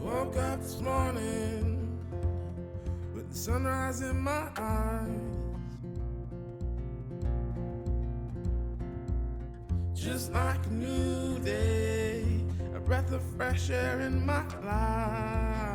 Woke up this morning with the sunrise in my eyes, just like a new day, a breath of fresh air in my life.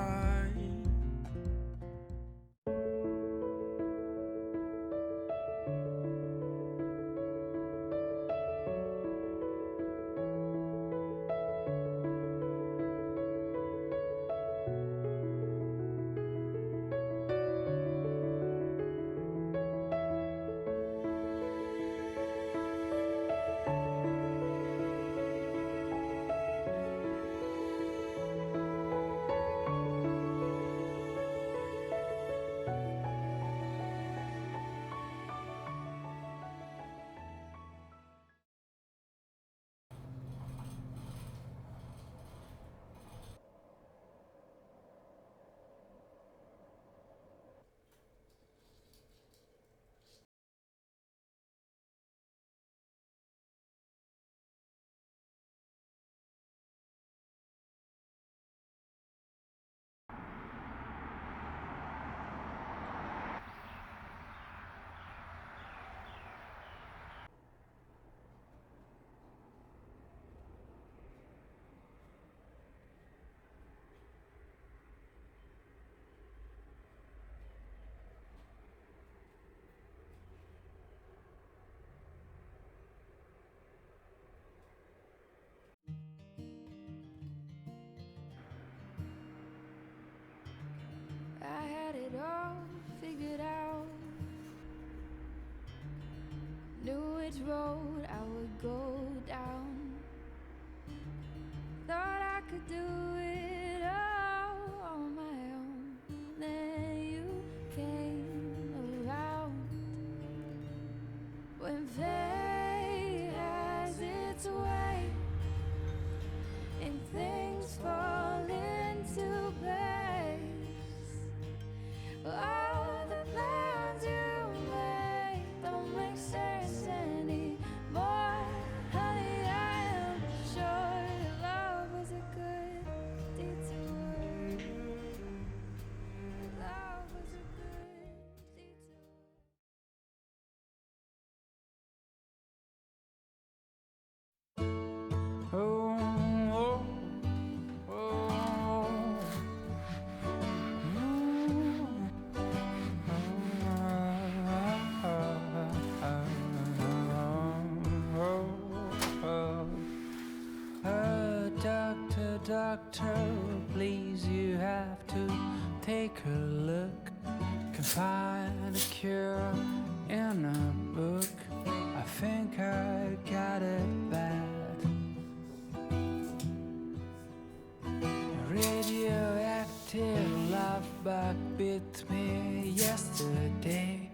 I had it all figured out, knew which road I would go down, thought I could do it all on my own. Then you came around. When fate has its way and things fall into place, all the plans you made don't make sense anymore. Honey, I am sure your love was a good detour. Your love was a good detour. Doctor, please, you have to take a look. Can find a cure in a book. I think I got it bad. Radioactive love bug bit me yesterday.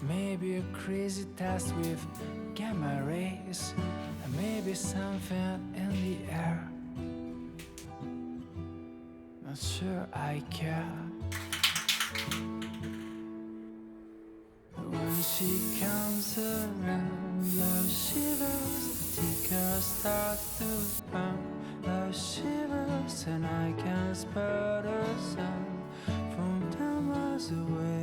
Maybe a crazy test with gamma rays, and maybe something in the air. Not sure I care. When she comes around, love shivers, the ticker starts to pound. Love shivers, and I can spot the sun from 10 miles away.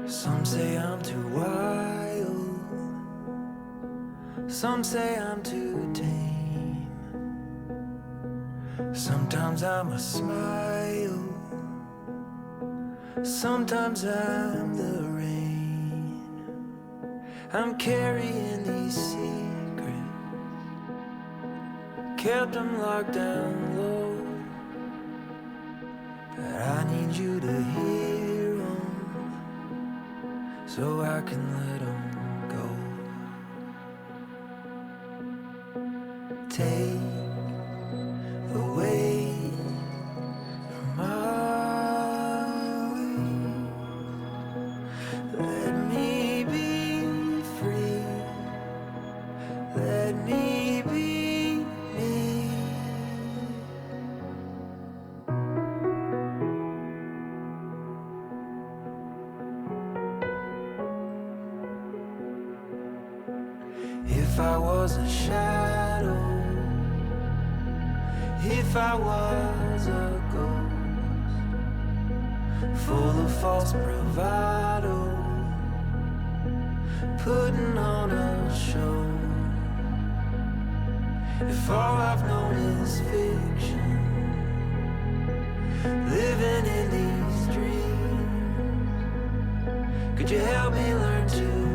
Some say I'm too wild, some say I'm too tame. Sometimes I'm a smile, sometimes I'm the rain. I'm carrying these secrets, kept them locked down low, but I need you to hear them so I can let them go. Take away from my way. Let me be free. Let me be me. If I was a shadow, if I was a ghost, full of false bravado, putting on a show. If all I've known is fiction, living in these dreams, could you help me learn to